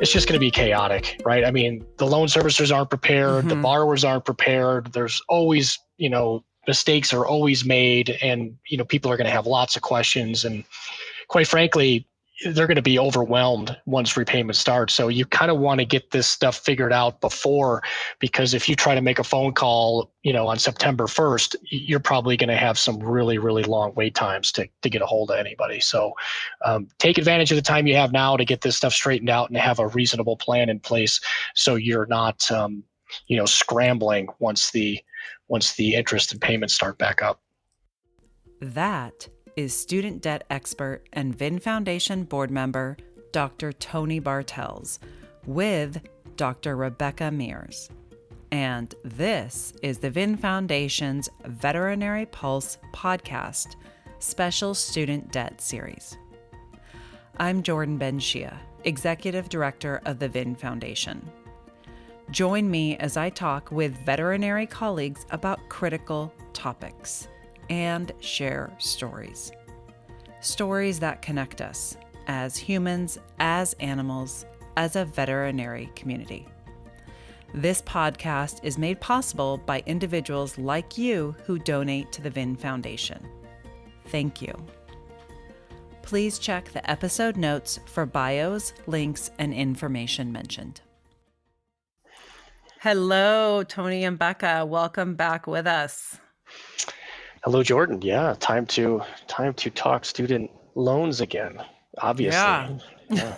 it's just going to be chaotic, right? I mean, the loan servicers aren't prepared, the borrowers aren't prepared. There's always, mistakes are always made, and, people are going to have lots of questions. And quite frankly, they're going to be overwhelmed once repayment starts. So you kind of want to get this stuff figured out before, because if you try to make a phone call, on September 1st, you're probably going to have some really, really long wait times to get a hold of anybody. So take advantage of the time you have now to get this stuff straightened out and have a reasonable plan in place, so you're not, scrambling once the interest and payments start back up. That is student debt expert and VIN Foundation board member, Dr. Tony Bartels, with Dr. Rebecca Mears. And this is the VIN Foundation's Veterinary Pulse podcast, special student debt series. I'm Jordan Ben-Shia, Executive Director of the VIN Foundation. Join me as I talk with veterinary colleagues about critical topics and share stories. Stories that connect us as humans, as animals, as a veterinary community. This podcast is made possible by individuals like you who donate to the VIN Foundation. Thank you. Please check the episode notes for bios, links, and information mentioned. Hello, Tony and Becca. Welcome back with us. Hello, Jordan. Yeah, time to talk student loans again. Obviously. Yeah.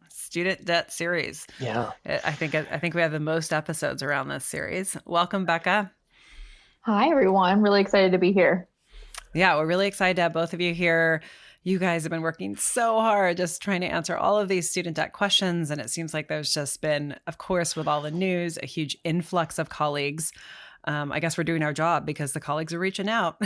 Student debt series. Yeah. I think we have the most episodes around this series. Welcome, Becca. Hi, everyone. Really excited to be here. Yeah, we're really excited to have both of you here. You guys have been working so hard just trying to answer all of these student debt questions. And it seems like there's just been, of course, with all the news, a huge influx of colleagues. I guess we're doing our job because the colleagues are reaching out.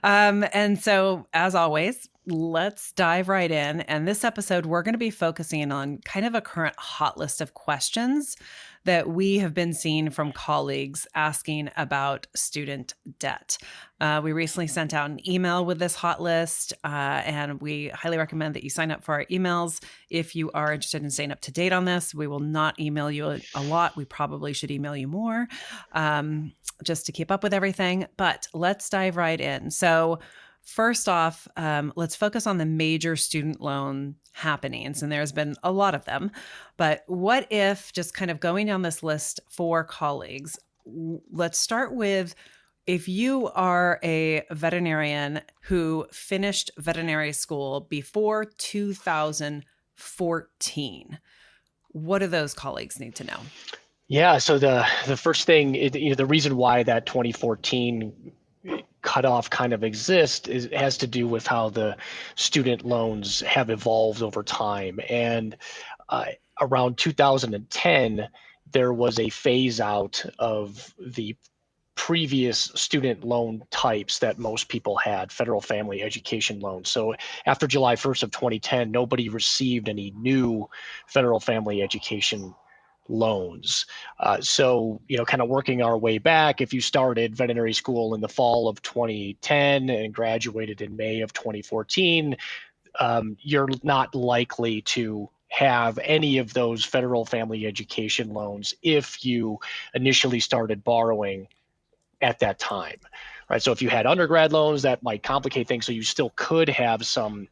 And so, as always, let's dive right in. And this episode, we're going to be focusing on kind of a current hot list of questions that we have been seeing from colleagues asking about student debt. We recently sent out an email with this hot list, and we highly recommend that you sign up for our emails if you are interested in staying up to date on this. We will not email you a lot. We probably should email you more, just to keep up with everything. But let's dive right in. So first off, let's focus on the major student loan happenings, and there's been a lot of them. But what if, just kind of going down this list for colleagues, let's start with, if you are a veterinarian who finished veterinary school before 2014, what do those colleagues need to know? Yeah, so the first thing, the reason why that 2014 cutoff kind of exists has to do with how the student loans have evolved over time. And around 2010, there was a phase out of the previous student loan types that most people had, federal family education loans. So after July 1st of 2010, nobody received any new federal family education loans. So, kind of working our way back, if you started veterinary school in the fall of 2010 and graduated in May of 2014, you're not likely to have any of those federal family education loans if you initially started borrowing at that time, right? So if you had undergrad loans, that might complicate things. So you still could have some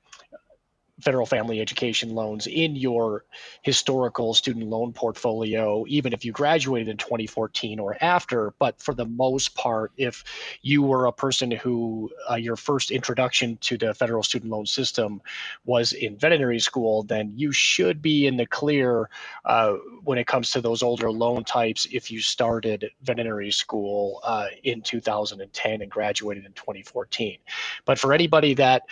federal family education loans in your historical student loan portfolio, even if you graduated in 2014 or after. But for the most part, if you were a person who your first introduction to the federal student loan system was in veterinary school, then you should be in the clear when it comes to those older loan types if you started veterinary school in 2010 and graduated in 2014. But for anybody that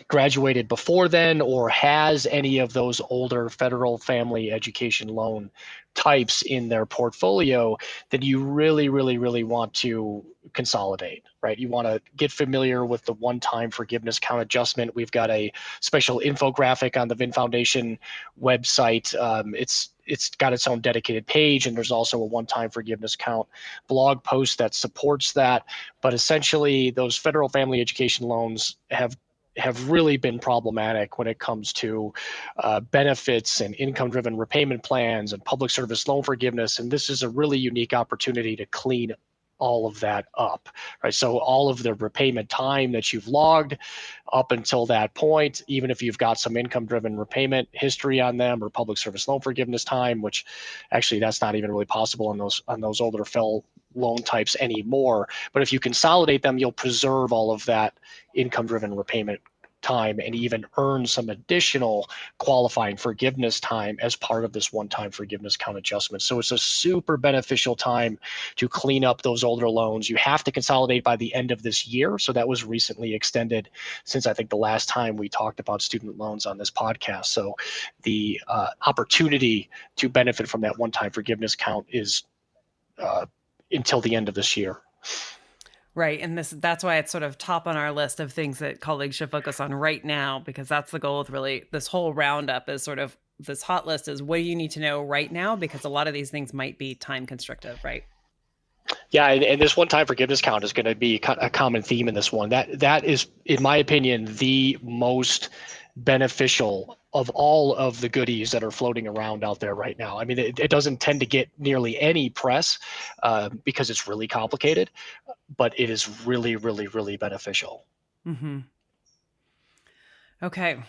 graduated before then or has any of those older federal family education loan types in their portfolio, then you really, really, really want to consolidate, right? You want to get familiar with the one-time forgiveness count adjustment. We've got a special infographic on the VIN Foundation website. It's got its own dedicated page, and there's also a one-time forgiveness count blog post that supports that. But essentially, those federal family education loans have have really been problematic when it comes to benefits and income-driven repayment plans and public service loan forgiveness. And this is a really unique opportunity to clean all of that up, right? So all of the repayment time that you've logged up until that point, even if you've got some income-driven repayment history on them or public service loan forgiveness time, which actually that's not even really possible on those older FFEL loan types anymore. But if you consolidate them, you'll preserve all of that income-driven repayment time and even earn some additional qualifying forgiveness time as part of this one-time forgiveness count adjustment. So it's a super beneficial time to clean up those older loans. You have to consolidate by the end of this year. So that was recently extended since I think the last time we talked about student loans on this podcast. So the opportunity to benefit from that one-time forgiveness count is until the end of this year. Right. And that's why it's sort of top on our list of things that colleagues should focus on right now, because that's the goal with really this whole roundup is sort of this hot list is what do you need to know right now? Because a lot of these things might be time constrictive, right? Yeah, and this one-time forgiveness count is going to be a common theme in this one. That is, in my opinion, the most beneficial of all of the goodies that are floating around out there right now. I mean, it doesn't tend to get nearly any press because it's really complicated, but it is really, really, really beneficial. Mm-hmm. Okay.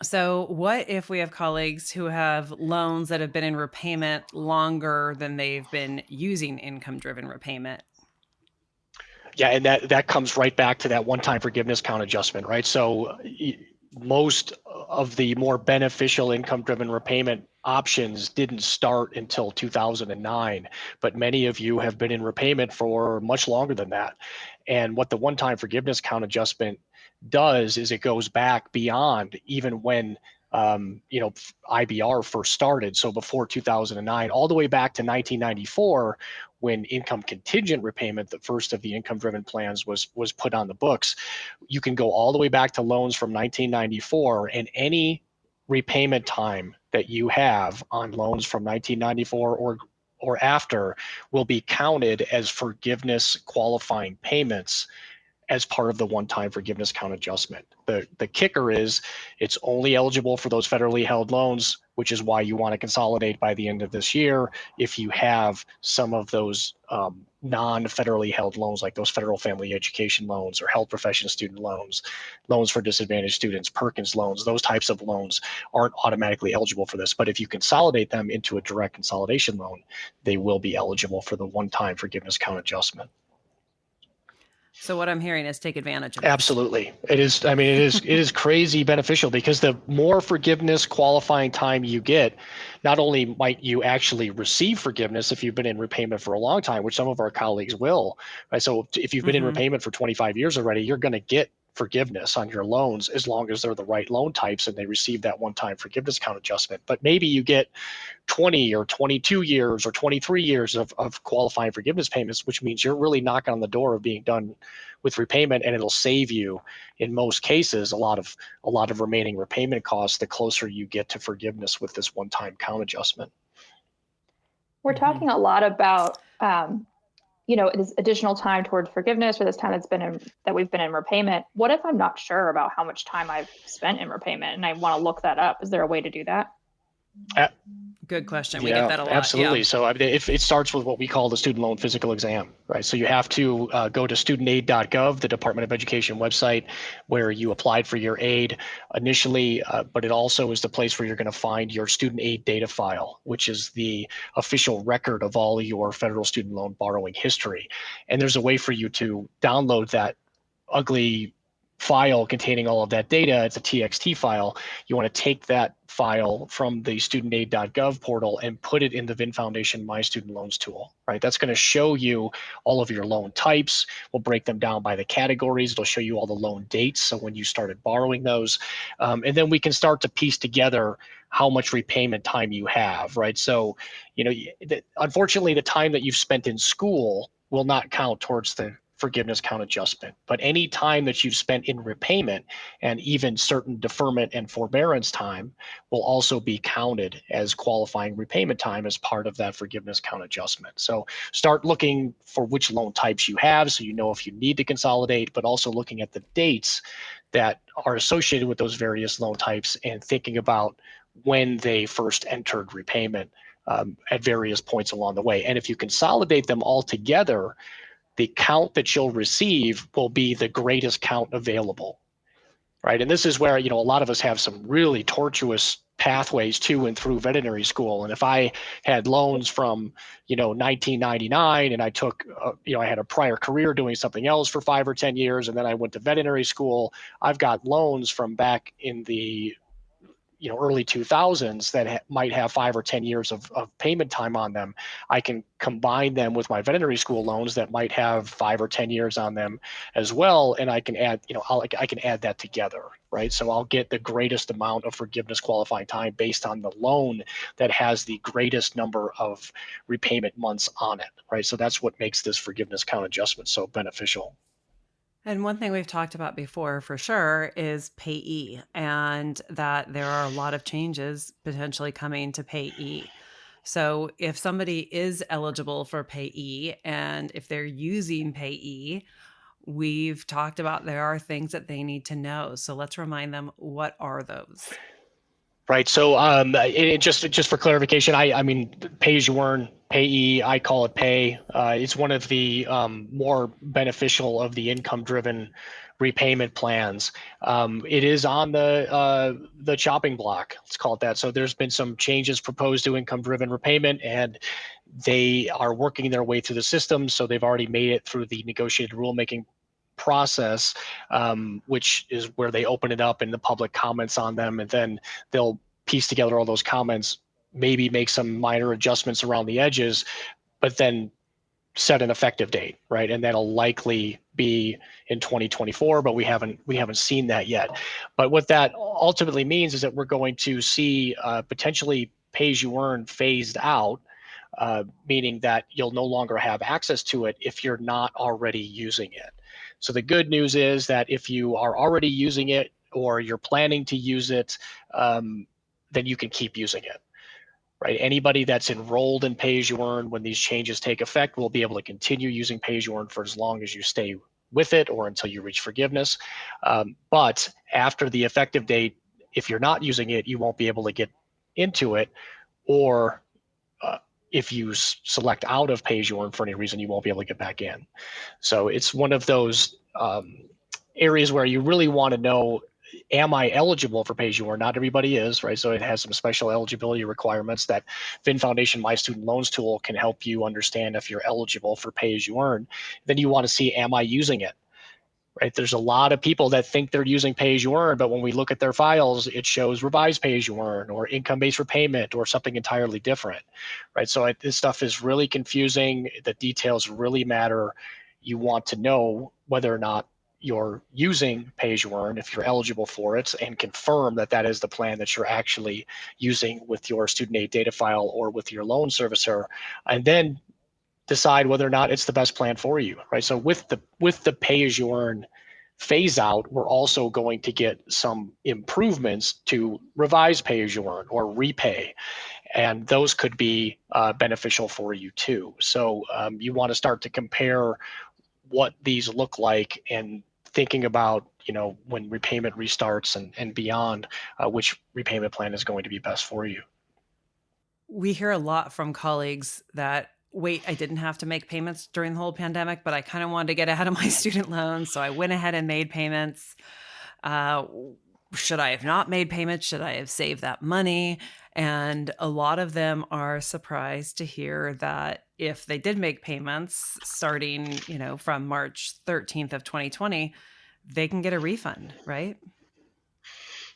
So what if we have colleagues who have loans that have been in repayment longer than they've been using income-driven repayment? Yeah, and that comes right back to that one-time forgiveness count adjustment, right? So most of the more beneficial income-driven repayment options didn't start until 2009, but many of you have been in repayment for much longer than that. And what the one-time forgiveness count adjustment does is it goes back beyond even when IBR first started, so before 2009, all the way back to 1994, when income contingent repayment, the first of the income-driven plans, was put on the books. You can go all the way back to loans from 1994, and any repayment time that you have on loans from 1994 or after will be counted as forgiveness qualifying payments as part of the one-time forgiveness count adjustment. The kicker is it's only eligible for those federally held loans, which is why you want to consolidate by the end of this year if you have some of those non-federally held loans, like those federal family education loans or health profession student loans, loans for disadvantaged students, Perkins loans, those types of loans aren't automatically eligible for this. But if you consolidate them into a direct consolidation loan, they will be eligible for the one-time forgiveness count adjustment. So what I'm hearing is take advantage of this. Absolutely. It is. I mean, it is crazy beneficial because the more forgiveness qualifying time you get, not only might you actually receive forgiveness if you've been in repayment for a long time, which some of our colleagues will, right? So if you've been in repayment for 25 years already, you're going to get forgiveness on your loans as long as they're the right loan types and they receive that one-time forgiveness count adjustment. But maybe you get 20 or 22 years or 23 years of qualifying forgiveness payments, which means you're really knocking on the door of being done with repayment, and it'll save you in most cases a lot of remaining repayment costs the closer you get to forgiveness with this one-time count adjustment. We're talking a lot about this additional time towards forgiveness, or this time that we've been in repayment. What if I'm not sure about how much time I've spent in repayment and I want to look that up? Is there a way to do that? Good question. We get that a lot. Absolutely. Yeah. So I mean, if it starts with what we call the student loan physical exam, right? So you have to go to studentaid.gov, the Department of Education website, where you applied for your aid initially, but it also is the place where you're going to find your student aid data file, which is the official record of all your federal student loan borrowing history. And there's a way for you to download that ugly file containing all of that data. It's a TXT file. You want to take that file from the studentaid.gov portal and put it in the VIN Foundation My Student Loans tool, right? That's going to show you all of your loan types. We'll break them down by the categories. It'll show you all the loan dates, so when you started borrowing those. And then we can start to piece together how much repayment time you have, right? So, unfortunately, the time that you've spent in school will not count towards the forgiveness count adjustment, but any time that you've spent in repayment and even certain deferment and forbearance time will also be counted as qualifying repayment time as part of that forgiveness count adjustment. So start looking for which loan types you have so you know if you need to consolidate, but also looking at the dates that are associated with those various loan types and thinking about when they first entered repayment at various points along the way. And if you consolidate them all together, the count that you'll receive will be the greatest count available, right? And this is where, a lot of us have some really tortuous pathways to and through veterinary school. And if I had loans from, 1999 and I took, I had a prior career doing something else for 5 or 10 years, and then I went to veterinary school, I've got loans from back in the early 2000s that might have 5 or 10 years of payment time on them. I can combine them with my veterinary school loans that might have 5 or 10 years on them as well, and I can add, I can add that together, right? So I'll get the greatest amount of forgiveness qualifying time based on the loan that has the greatest number of repayment months on it, right? So that's what makes this forgiveness count adjustment so beneficial. And one thing we've talked about before for sure is payee, and that there are a lot of changes potentially coming to payee. So if somebody is eligible for payee and if they're using payee, we've talked about there are things that they need to know. So let's remind them, what are those? Right. So just for clarification, I mean, pay as you earn, payee, I call it pay. It's one of the more beneficial of the income-driven repayment plans. It is on the chopping block, let's call it that. So there's been some changes proposed to income-driven repayment, and they are working their way through the system. So they've already made it through the negotiated rulemaking process, which is where they open it up and the public comments on them, and then they'll piece together all those comments, maybe make some minor adjustments around the edges, but then set an effective date, right? And that'll likely be in 2024, but we haven't seen that yet. But what that ultimately means is that we're going to see potentially pay as you earn phased out, meaning that you'll no longer have access to it if you're not already using it. So the good news is that if you are already using it or you're planning to use it, then you can keep using it, right? Anybody that's enrolled in Pay As You Earn when these changes take effect will be able to continue using Pay As You Earn for as long as you stay with it or until you reach forgiveness. But after the effective date, if you're not using it, you won't be able to get into it, or if you select out of Pay As You Earn for any reason, you won't be able to get back in. So it's one of those areas where you really want to know, am I eligible for Pay As You Earn? Not everybody is, right? So it has some special eligibility requirements that VIN Foundation My Student Loans tool can help you understand if you're eligible for Pay As You Earn. Then you want to see, am I using it? Right? There's a lot of people that think they're using Pay As You Earn, but when we look at their files, it shows revised Pay As You Earn or income-based repayment or something entirely different, right? So this stuff is really confusing. The details really matter. You want to know whether or not you're using Pay As You Earn, if you're eligible for it, and confirm that that is the plan that you're actually using with your student aid data file or with your loan servicer, and then decide whether or not it's the best plan for you, right? So with the Pay As You Earn phase out, we're also going to get some improvements to revise Pay As You Earn or repay, and those could be beneficial for you too. So you want to start to compare what these look like and thinking about, when repayment restarts and beyond, which repayment plan is going to be best for you. We hear a lot from colleagues that, wait, I didn't have to make payments during the whole pandemic, but I kind of wanted to get ahead of my student loans, so I went ahead and made payments. Should I have not made payments? Should I have saved that money? And a lot of them are surprised to hear that if they did make payments starting, from March 13th of 2020, they can get a refund, right?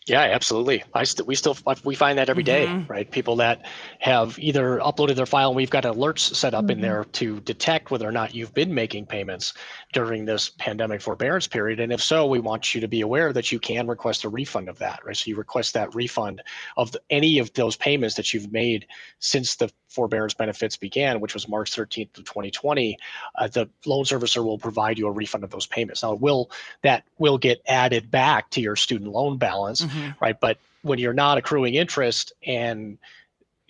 Yeah, absolutely. We find that every day, right? People that have either uploaded their file, and we've got alerts set up in there to detect whether or not you've been making payments during this pandemic forbearance period. And if so, we want you to be aware that you can request a refund of that, right? So you request that refund of any of those payments that you've made since the forbearance benefits began, which was March 13th of 2020. The loan servicer will provide you a refund of those payments. Now, that will get added back to your student loan balance, right? But when you're not accruing interest and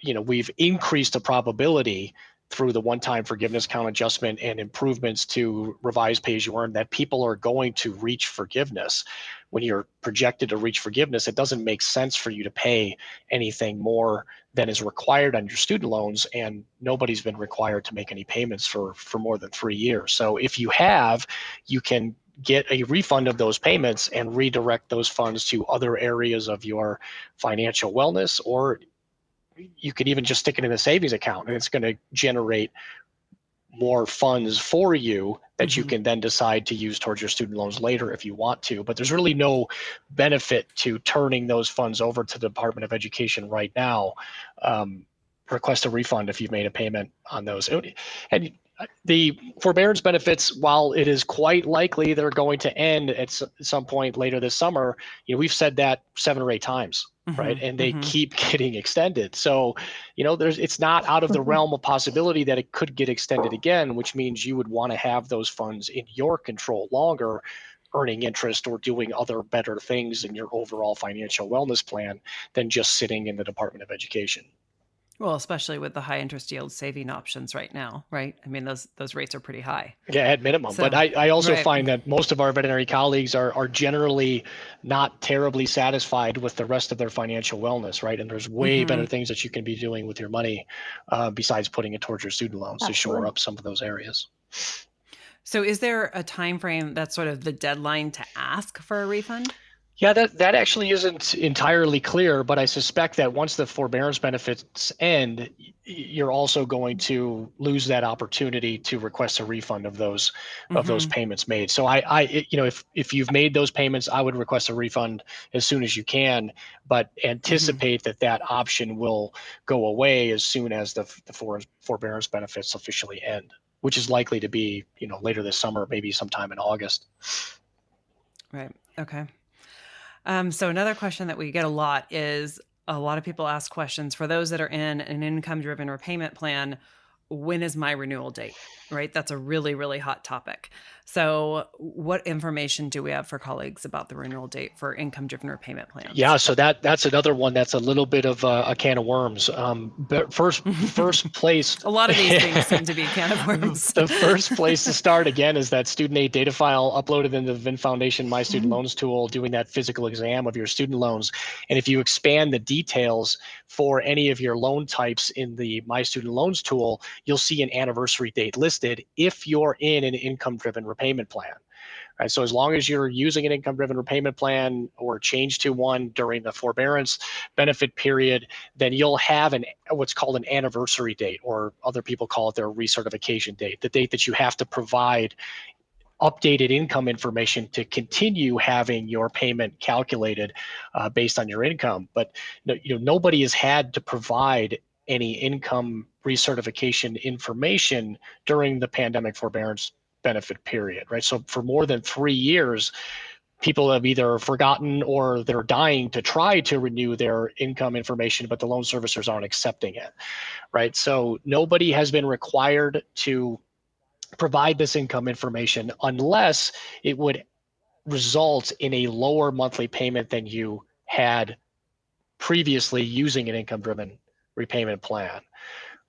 we've increased the probability through the one-time forgiveness count adjustment and improvements to revised pay-as-you-earn that people are going to reach forgiveness. When you're projected to reach forgiveness, it doesn't make sense for you to pay anything more than is required on your student loans, and nobody's been required to make any payments for more than 3 years. So if you have, you can get a refund of those payments and redirect those funds to other areas of your financial wellness, or you could even just stick it in a savings account, and it's going to generate more funds for you that you can then decide to use towards your student loans later if you want to. But there's really no benefit to turning those funds over to the Department of Education right now. Request a refund if you've made a payment on those. And the forbearance benefits, while it is quite likely they're going to end at some point later this summer, we've said that 7 or 8 times. Right. And they keep getting extended. So, it's not out of the realm of possibility that it could get extended again, which means you would want to have those funds in your control longer, earning interest or doing other better things in your overall financial wellness plan than just sitting in the Department of Education. Well, especially with the high interest yield saving options right now, right? I mean, those rates are pretty high. Yeah, at minimum. So, but I also find that most of our veterinary colleagues are generally not terribly satisfied with the rest of their financial wellness, right? And there's way better things that you can be doing with your money besides putting it towards your student loans to shore up some of those areas. So is there a time frame that's sort of the deadline to ask for a refund? Yeah, that actually isn't entirely clear, but I suspect that once the forbearance benefits end, you're also going to lose that opportunity to request a refund of those payments made. So if you've made those payments, I would request a refund as soon as you can, but anticipate that option will go away as soon as the forbearance benefits officially end, which is likely to be later this summer, maybe sometime in August. Right. Okay. So another question that we get a lot is, a lot of people ask questions for those that are in an income-driven repayment plan. When is my renewal date? Right? That's a really, really hot topic. So what information do we have for colleagues about the renewal date for income-driven repayment plans? Yeah, so that's another one that's a little bit of a can of worms. But first place. A lot of these things seem to be can of worms. The first place to start, again, is that student aid data file uploaded in the VIN Foundation My Student Loans tool, doing that physical exam of your student loans. And if you expand the details for any of your loan types in the My Student Loans tool, you'll see an anniversary date listed if you're in an income-driven repayment plan. Right, so as long as you're using an income-driven repayment plan or change to one during the forbearance benefit period, then you'll have what's called an anniversary date, or other people call it their recertification date, the date that you have to provide updated income information to continue having your payment calculated based on your income. But nobody has had to provide any income recertification information during the pandemic forbearance benefit period, right? So for more than 3 years, people have either forgotten or they're dying to try to renew their income information, but the loan servicers aren't accepting it, right? So nobody has been required to provide this income information unless it would result in a lower monthly payment than you had previously using an income-driven repayment plan.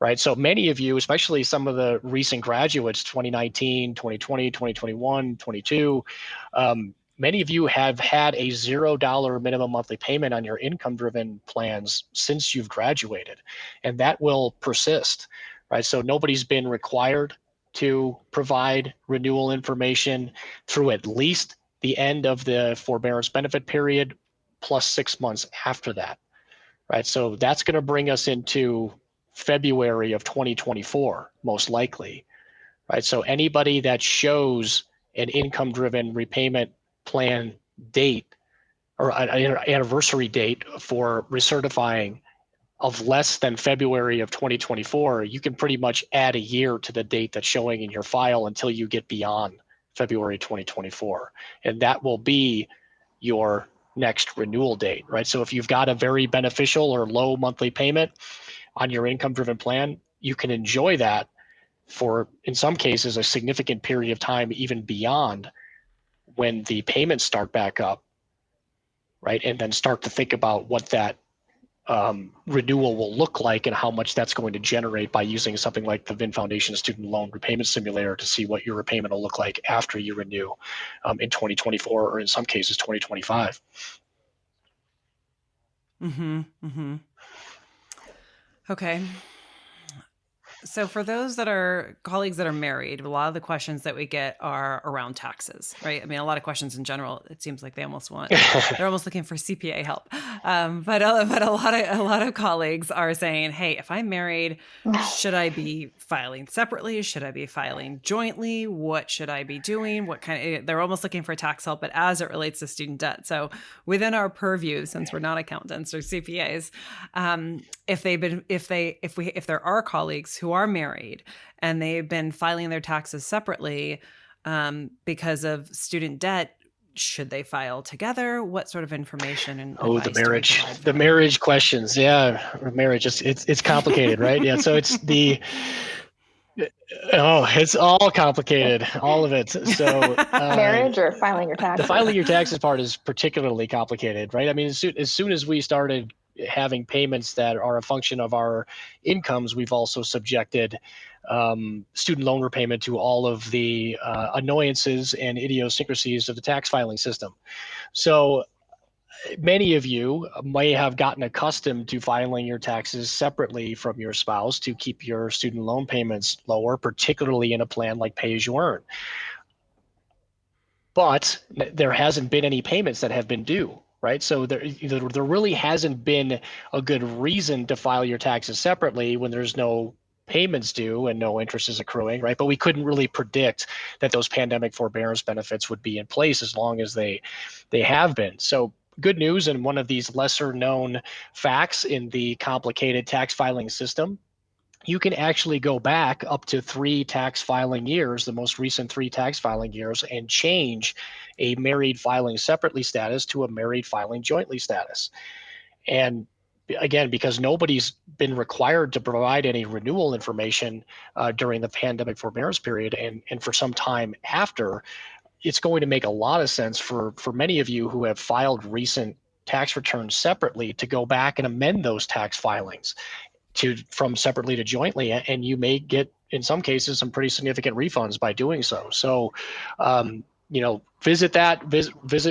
Right. So many of you, especially some of the recent graduates, 2019, 2020, 2021, 22, many of you have had a $0 minimum monthly payment on your income-driven plans since you've graduated, and that will persist. Right. So nobody's been required to provide renewal information through at least the end of the forbearance benefit period plus 6 months after that. Right. So that's going to bring us into February of 2024, most likely, right? So anybody that shows an income-driven repayment plan date or an anniversary date for recertifying of less than February of 2024, you can pretty much add a year to the date that's showing in your file until you get beyond February 2024. And that will be your next renewal date, right? So if you've got a very beneficial or low monthly payment on your income-driven plan, you can enjoy that for, in some cases, a significant period of time, even beyond when the payments start back up, right? And then start to think about what that renewal will look like and how much that's going to generate by using something like the VIN Foundation Student Loan Repayment Simulator to see what your repayment will look like after you renew in 2024 or in some cases 2025. Mm-hmm. Mm-hmm. Okay. So for those that are colleagues that are married, a lot of the questions that we get are around taxes, right? I mean, a lot of questions in general. It seems like they're almost looking for CPA help. But a lot of colleagues are saying, hey, if I'm married, should I be filing separately? Should I be filing jointly? What should I be doing? They're almost looking for tax help, but as it relates to student debt. So within our purview, since we're not accountants or CPAs, if there are colleagues who are married and they've been filing their taxes separately because of student debt, should they file together? What sort of information and the marriage questions? Yeah, marriage. It's complicated, right? Yeah. So it's it's all complicated, all of it. So marriage or filing your taxes? The filing your taxes part is particularly complicated, right? I mean, as soon as we started having payments that are a function of our incomes, we've also subjected student loan repayment to all of the annoyances and idiosyncrasies of the tax filing system. So many of you may have gotten accustomed to filing your taxes separately from your spouse to keep your student loan payments lower, particularly in a plan like Pay As You Earn. But there hasn't been any payments that have been due, right? So there really hasn't been a good reason to file your taxes separately when there's no payments due and no interest is accruing, right? But we couldn't really predict that those pandemic forbearance benefits would be in place as long as they have been. So good news, and one of these lesser known facts in the complicated tax filing system, you can actually go back up to 3 tax filing years, the most recent 3 tax filing years, and change a married filing separately status to a married filing jointly status. And again, because nobody's been required to provide any renewal information during the pandemic forbearance period and for some time after, it's going to make a lot of sense for many of you who have filed recent tax returns separately to go back and amend those tax filings from separately to jointly, and you may get, in some cases, some pretty significant refunds by doing so. So, visit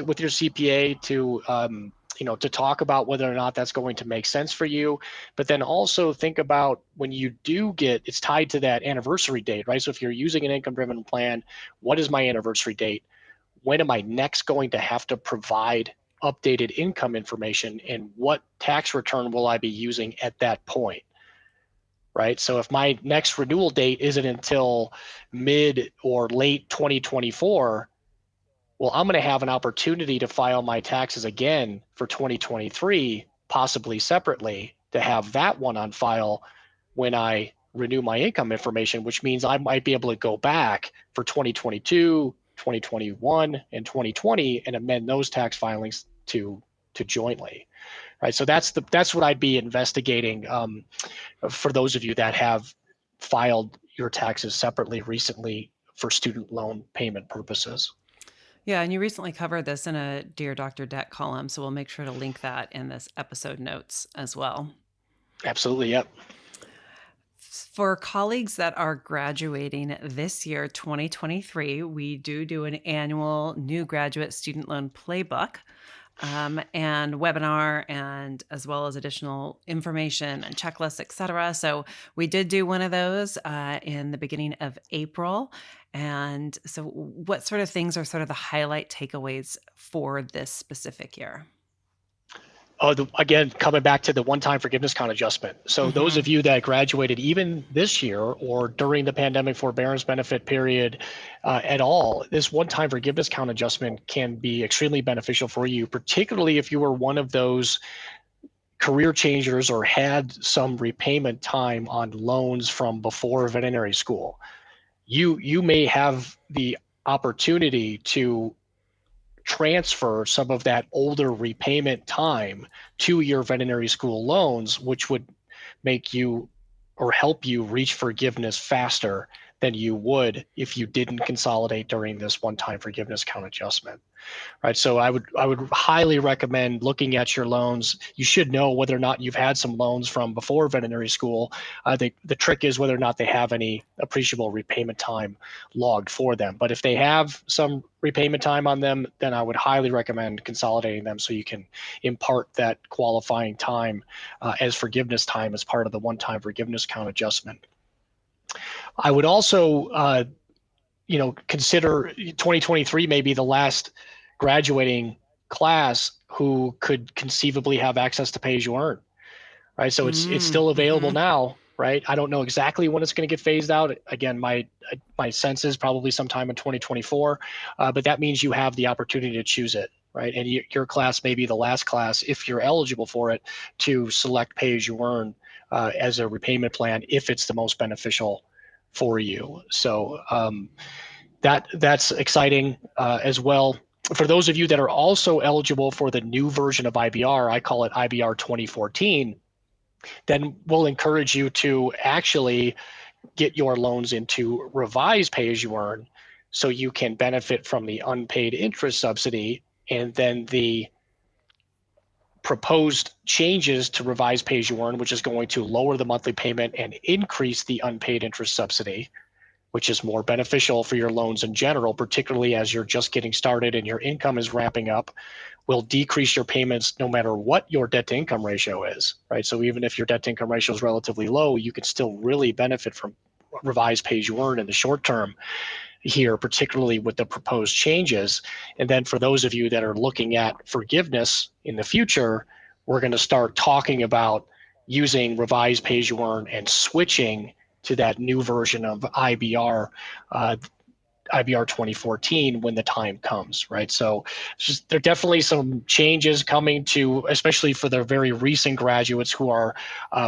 with your CPA to talk about whether or not that's going to make sense for you. But then also think about when you do it's tied to that anniversary date, right? So if you're using an income-driven plan, what is my anniversary date? When am I next going to have to provide updated income information, and what tax return will I be using at that point? Right. So if my next renewal date isn't until mid or late 2024, well, I'm going to have an opportunity to file my taxes again for 2023, possibly separately, to have that one on file when I renew my income information, which means I might be able to go back for 2022, 2021, and 2020 and amend those tax filings to jointly. Right. So that's what I'd be investigating for those of you that have filed your taxes separately recently for student loan payment purposes. Yeah, and you recently covered this in a Dear Dr. Debt column, so we'll make sure to link that in this episode notes as well. Absolutely, yep. For colleagues that are graduating this year, 2023, we do an annual new graduate student loan playbook and webinar, and as well as additional information and checklists, et cetera. So we did do one of those in the beginning of April. And so what sort of things are sort of the highlight takeaways for this specific year? Again, coming back to the one-time forgiveness count adjustment. So those of you that graduated even this year or during the pandemic forbearance benefit period at all, this one-time forgiveness count adjustment can be extremely beneficial for you, particularly if you were one of those career changers or had some repayment time on loans from before veterinary school. You may have the opportunity to transfer some of that older repayment time to your veterinary school loans, which would make you or help you reach forgiveness faster than you would if you didn't consolidate during this one-time forgiveness count adjustment. right? So I would highly recommend looking at your loans. You should know whether or not you've had some loans from before veterinary school. The trick is whether or not they have any appreciable repayment time logged for them. But if they have some repayment time on them, then I would highly recommend consolidating them so you can impart that qualifying time as forgiveness time as part of the one-time forgiveness count adjustment. I would also consider 2023 may be the last graduating class who could conceivably have access to pay as you earn, right? So it's still available now, right? I don't know exactly when it's going to get phased out. Again, my sense is probably sometime in 2024, but that means you have the opportunity to choose it, right? And your class may be the last class, if you're eligible for it, to select pay as you earn as a repayment plan if it's the most beneficial for you. So that's exciting as well. For those of you that are also eligible for the new version of IBR, I call it IBR 2014, then we'll encourage you to actually get your loans into revised pay as you earn so you can benefit from the unpaid interest subsidy, and then the proposed changes to revised pay as you earn, which is going to lower the monthly payment and increase the unpaid interest subsidy, which is more beneficial for your loans in general, particularly as you're just getting started and your income is ramping up, will decrease your payments no matter what your debt to income ratio is, right? So even if your debt to income ratio is relatively low, you can still really benefit from revised pay as you earn in the short term here, particularly with the proposed changes. And then for those of you that are looking at forgiveness in the future, we're going to start talking about using revised pay as you earn and switching to that new version of IBR, IBR 2014 when the time comes, right? So there are definitely some changes coming to, especially for the very recent graduates who are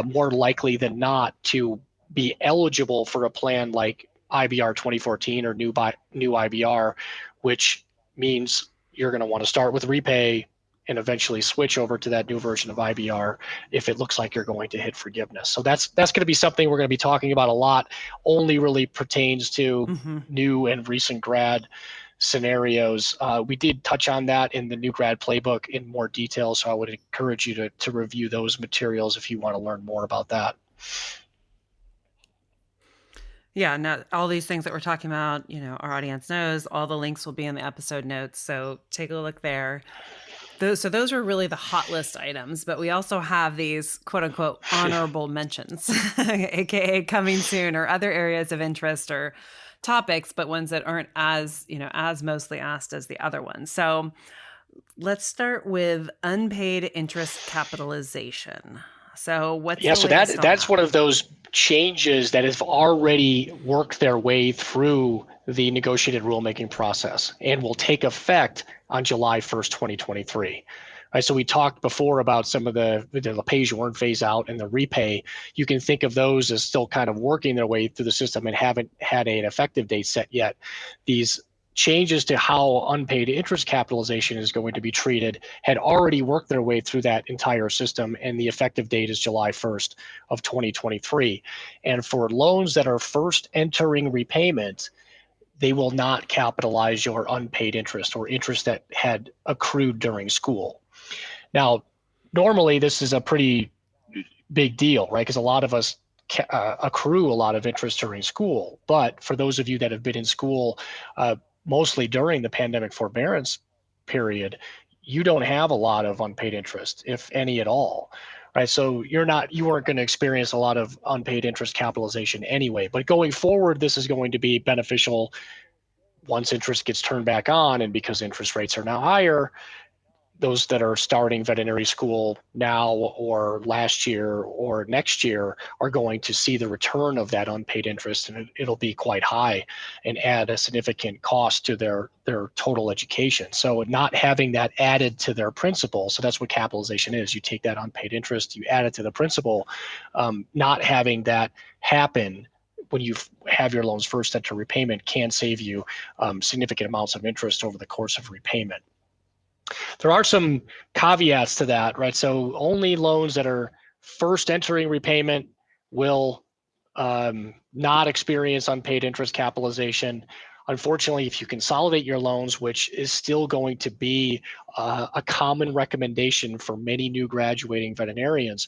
more likely than not to be eligible for a plan like IBR 2014 or new IBR, which means you're going to want to start with repay and eventually switch over to that new version of IBR if it looks like you're going to hit forgiveness. So that's going to be something we're going to be talking about a lot. Only really pertains to new and recent grad scenarios. We did touch on that in the new grad playbook in more detail, so I would encourage you to review those materials if you want to learn more about that. Yeah, now all these things that we're talking about, our audience knows all the links will be in the episode notes. So take a look there. Those are really the hot list items, but we also have these quote unquote honorable mentions, AKA coming soon, or other areas of interest or topics, but ones that aren't as mostly asked as the other ones. So let's start with unpaid interest capitalization. So what's the latest on that's one of those changes that have already worked their way through the negotiated rulemaking process and will take effect on July 1st, 2023. Right, so we talked before about some of the pay as you earn phase out and the repay. You can think of those as still kind of working their way through the system and haven't had an effective date set yet. These changes to how unpaid interest capitalization is going to be treated had already worked their way through that entire system, and the effective date is July 1st of 2023. And for loans that are first entering repayment, they will not capitalize your unpaid interest or interest that had accrued during school. Now, normally this is a pretty big deal, right? Because a lot of us accrue a lot of interest during school. But for those of you that have been in school mostly during the pandemic forbearance period, you don't have a lot of unpaid interest, if any at all, right? So you weren't going to experience a lot of unpaid interest capitalization anyway. But going forward, this is going to be beneficial once interest gets turned back on, and because interest rates are now higher, those that are starting veterinary school now or last year or next year are going to see the return of that unpaid interest, and it'll be quite high and add a significant cost to their total education. So not having that added to their principal, so that's what capitalization is. You take that unpaid interest, you add it to the principal. Not having that happen when you have your loans first enter repayment can save you significant amounts of interest over the course of repayment. There are some caveats to that, right? So only loans that are first entering repayment will not experience unpaid interest capitalization. Unfortunately, if you consolidate your loans, which is still going to be a common recommendation for many new graduating veterinarians,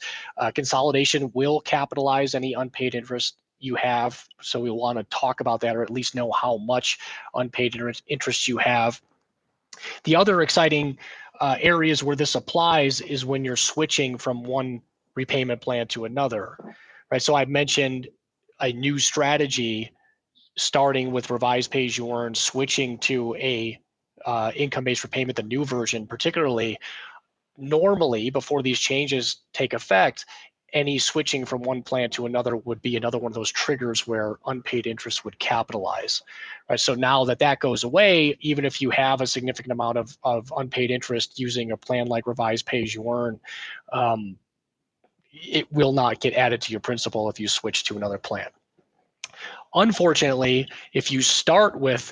consolidation will capitalize any unpaid interest you have. So we want to talk about that, or at least know how much unpaid interest you have. The other exciting areas where this applies is when you're switching from one repayment plan to another, right? So I mentioned a new strategy starting with revised pay as you earn, switching to a income-based repayment, the new version particularly. Normally, before these changes take effect, any switching from one plan to another would be another one of those triggers where unpaid interest would capitalize, right? So now that that goes away, even if you have a significant amount of unpaid interest using a plan like revised pay as you earn, it will not get added to your principal if you switch to another plan. Unfortunately, if you start with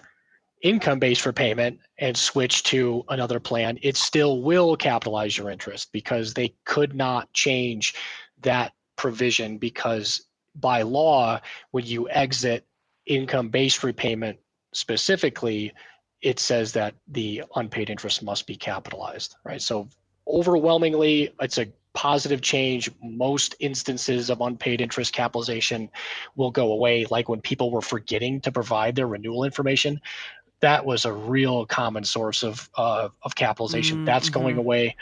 income-based repayment and switch to another plan, it still will capitalize your interest because they could not change that provision, because by law, when you exit income-based repayment specifically, it says that the unpaid interest must be capitalized, right? So overwhelmingly, it's a positive change. Most instances of unpaid interest capitalization will go away, like when people were forgetting to provide their renewal information. That was a real common source of capitalization. That's going away,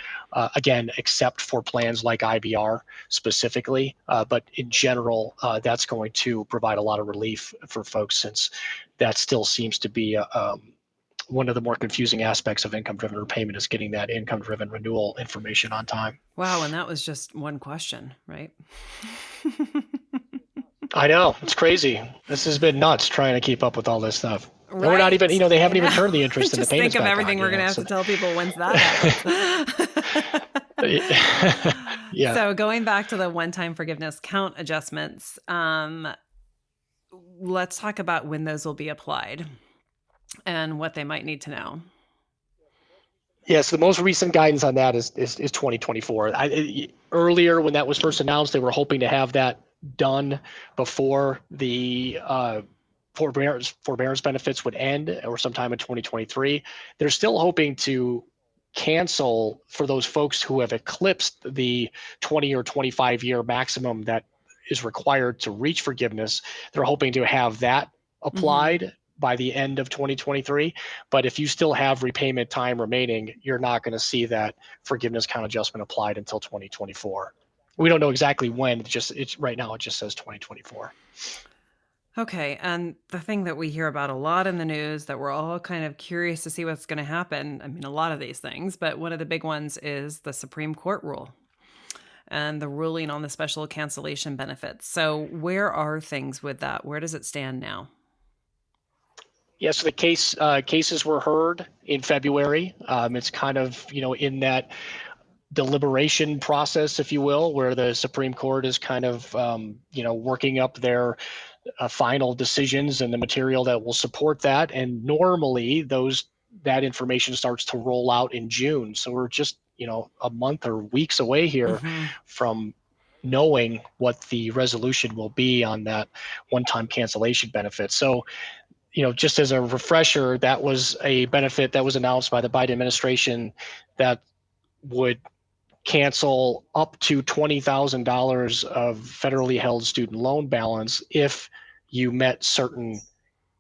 again, except for plans like IBR specifically. But in general, that's going to provide a lot of relief for folks, since that still seems to be one of the more confusing aspects of income-driven repayment, is getting that income-driven renewal information on time. Wow, and that was just one question, right? I know, it's crazy. This has been nuts trying to keep up with all this stuff. Right. And we're not even, they haven't even turned the interest in the payments Just think of back everything on, we're going to have to tell people once that happens. Yeah. So going back to the one-time forgiveness count adjustments, let's talk about when those will be applied and what they might need to know. Yes, the most recent guidance on that is 2024. Earlier, when that was first announced, they were hoping to have that done before the forbearance benefits would end, or sometime in 2023. They're still hoping to cancel for those folks who have eclipsed the 20 or 25-year maximum that is required to reach forgiveness. They're hoping to have that applied by the end of 2023. But if you still have repayment time remaining, you're not going to see that forgiveness count adjustment applied until 2024. We don't know exactly when. It's right now, it just says 2024. Okay. And the thing that we hear about a lot in the news that we're all kind of curious to see what's going to happen. I mean, a lot of these things, but one of the big ones is the Supreme Court rule and the ruling on the special cancellation benefits. So where are things with that? Where does it stand now? Yes, the cases were heard in February. It's kind of, in that deliberation process, if you will, where the Supreme Court is kind of, working up their final decisions and the material that will support that. And normally that information starts to roll out in June. So we're just, a month or weeks away here from knowing what the resolution will be on that one-time cancellation benefit. So, just as a refresher, that was a benefit that was announced by the Biden administration that would cancel up to $20,000 of federally held student loan balance if you met certain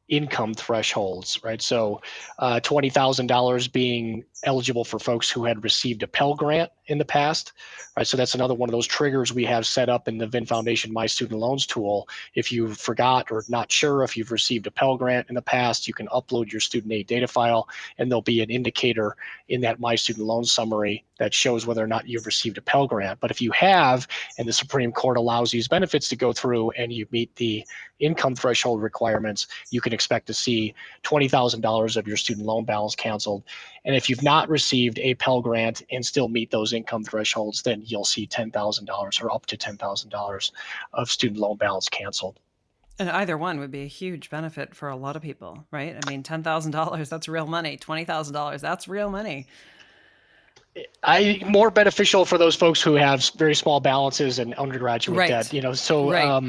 income thresholds, right? So $20,000 being eligible for folks who had received a Pell Grant in the past, right? So that's another one of those triggers we have set up in the VIN Foundation My Student Loans tool. If you forgot or not sure if you've received a Pell Grant in the past, you can upload your student aid data file, and there'll be an indicator in that My Student Loan summary that shows whether or not you've received a Pell Grant. But if you have, and the Supreme Court allows these benefits to go through and you meet the income threshold requirements, you can expect to see $20,000 of your student loan balance canceled. And if you've not received a Pell Grant and still meet those income thresholds, then you'll see $10,000 or up to $10,000 of student loan balance canceled. And either one would be a huge benefit for a lot of people, right? I mean, $10,000, that's real money. $20,000, that's real money. More beneficial for those folks who have very small balances and undergraduate debt, So,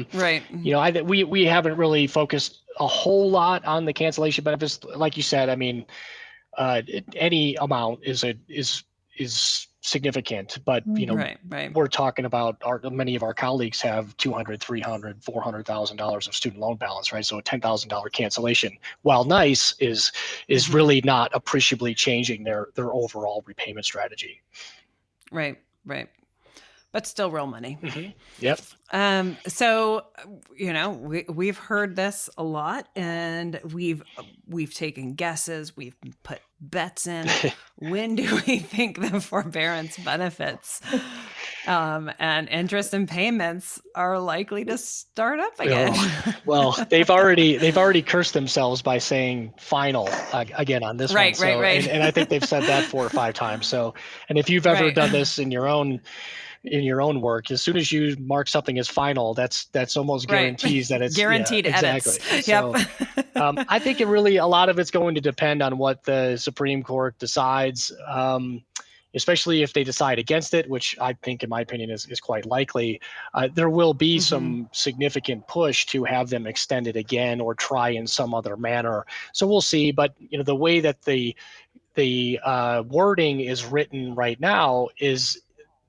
we haven't really focused a whole lot on the cancellation benefits. Like you said, I mean, any amount is significant, but Right. we're talking about many of our colleagues have $200,000, $300,000, $400,000 of student loan balance, right? So a $10,000 cancellation, while nice, is really not appreciably changing their overall repayment strategy. Right. But still real money. Yep. So, we've heard this a lot, and we've taken guesses, we've put bets in. When do we think the forbearance benefits and interest and payments are likely to start up again? Well, they've already cursed themselves by saying final again on this one. So, Right. And I think they've said that 4 or 5 times. So, and if you've ever done this in your own work, as soon as you mark something as final, that's almost guarantees that it's guaranteed edits. Exactly. So, I think a lot of it's going to depend on what the Supreme Court decides, especially if they decide against it, which I think, in my opinion, is quite likely. There will be some significant push to have them extended again or try in some other manner. So we'll see. But the way that the wording is written right now is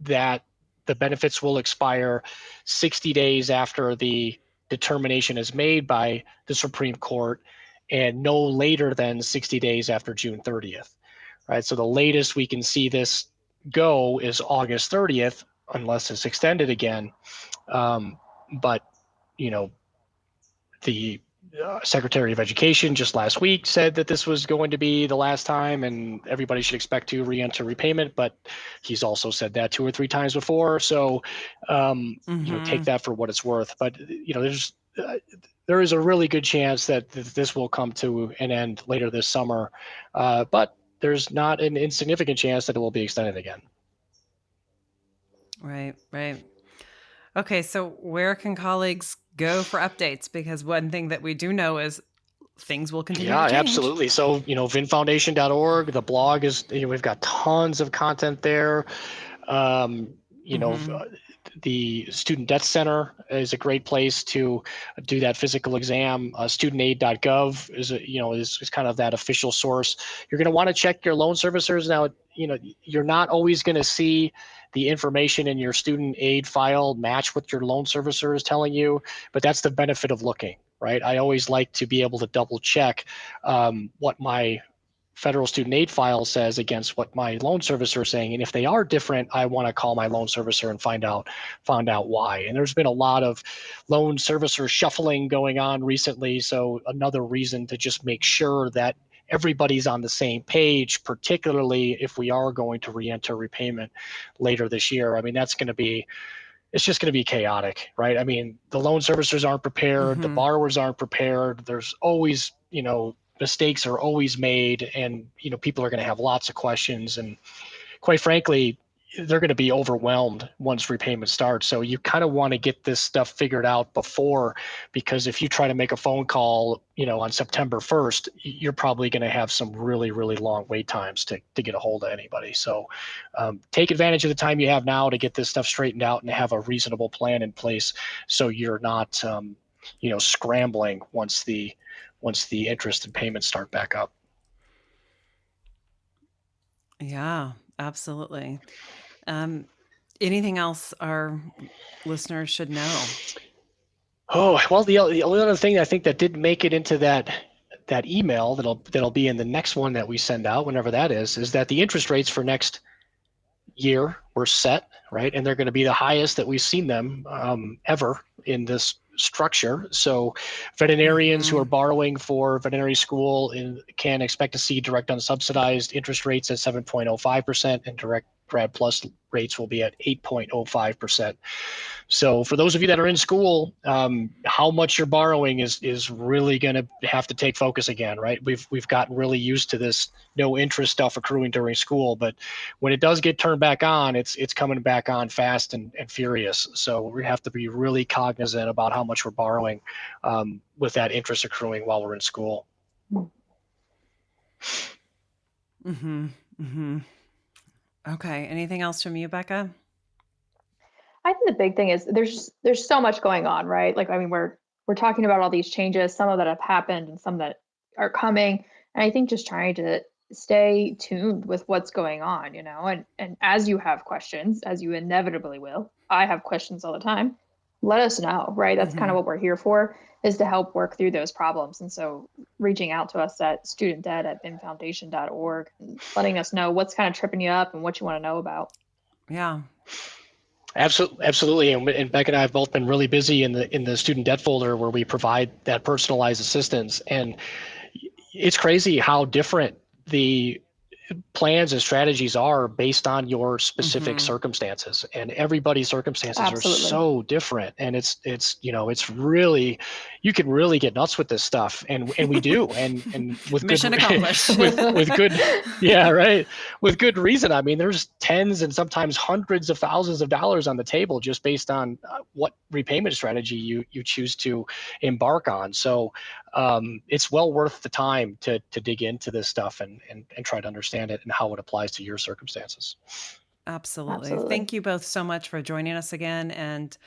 that the benefits will expire 60 days after the determination is made by the Supreme Court and no later than 60 days after June 30th. Right. So the latest we can see this go is August 30th, unless it's extended again. But, the Secretary of Education just last week said that this was going to be the last time and everybody should expect to re-enter repayment, but he's also said that 2 or 3 times before. So, take that for what it's worth. But, there is a really good chance that this will come to an end later this summer. But there's not an insignificant chance that it will be extended again. Right. Okay, so where can colleagues go for updates? Because one thing that we do know is things will continue to change. Yeah, absolutely. So, VINfoundation.org, the blog is, we've got tons of content there. The Student Debt Center is a great place to do that physical exam. Studentaid.gov is kind of that official source. You're going to want to check your loan servicers. Now, you're not always going to see the information in your student aid file match what your loan servicer is telling you, but that's the benefit of looking, right? I always like to be able to double check what my federal student aid file says against what my loan servicer is saying. And if they are different, I want to call my loan servicer and find out why. And there's been a lot of loan servicer shuffling going on recently. So another reason to just make sure that everybody's on the same page, particularly if we are going to re-enter repayment later this year. I mean, it's just going to be chaotic, right? I mean, the loan servicers aren't prepared, the borrowers aren't prepared. There's always, mistakes are always made, and people are going to have lots of questions, and quite frankly, they're going to be overwhelmed once repayment starts. So you kind of want to get this stuff figured out before, because if you try to make a phone call, on September 1st, you're probably going to have some really, really long wait times to get a hold of anybody. So take advantage of the time you have now to get this stuff straightened out and have a reasonable plan in place, so you're not scrambling once the interest and payments start back up. Yeah, absolutely. Anything else our listeners should know? Oh, well, the only other thing I think that did make it into that email that'll be in the next one that we send out, whenever that is that the interest rates for next year were set, right? And they're going to be the highest that we've seen them ever in this structure. So veterinarians who are borrowing for veterinary school can expect to see direct unsubsidized interest rates at 7.05%, and direct grad plus rates will be at 8.05%. So for those of you that are in school, how much you're borrowing is really going to have to take focus again, right? We've gotten really used to this no interest stuff accruing during school, but when it does get turned back on, it's coming back on fast and furious. So we have to be really cognizant about how much we're borrowing with that interest accruing while we're in school. Okay. Anything else from you, Becca? I think the big thing is there's so much going on, right? Like, I mean, we're we're talking about all these changes, some of that have happened and some that are coming. And I think just trying to stay tuned with what's going on, and as you have questions, as you inevitably will, I have questions all the time. Let us know, right? That's kind of what we're here for, is to help work through those problems. And so reaching out to us at studentdebt@vinfoundation.org and letting us know what's kind of tripping you up and what you want to know about. Yeah. Absolutely. And Beck and I have both been really busy in the student debt folder where we provide that personalized assistance. And it's crazy how different the plans and strategies are based on your specific circumstances, and everybody's circumstances Absolutely. are so different. And it's really, you can really get nuts with this stuff, and we do, and with Mission good, accomplished. with good, yeah, right, with good reason. I mean, there's tens and sometimes hundreds of thousands of dollars on the table just based on what repayment strategy you choose to embark on. So it's well worth the time to dig into this stuff and try to understand it and how it applies to your circumstances. Absolutely. Thank you both so much for joining us again. And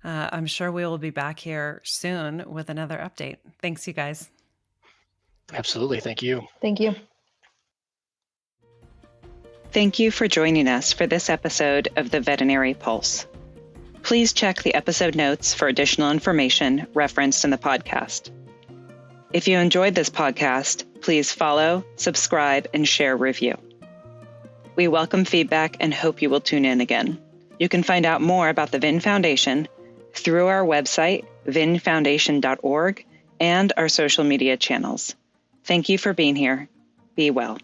I'm sure we will be back here soon with another update. Thanks, you guys. Absolutely. Thank you. Thank you. Thank you for joining us for this episode of the Veterinary Pulse. Please check the episode notes for additional information referenced in the podcast. If you enjoyed this podcast, please follow, subscribe, and share a review. We welcome feedback and hope you will tune in again. You can find out more about the VIN Foundation through our website, vinfoundation.org, and our social media channels. Thank you for being here. Be well.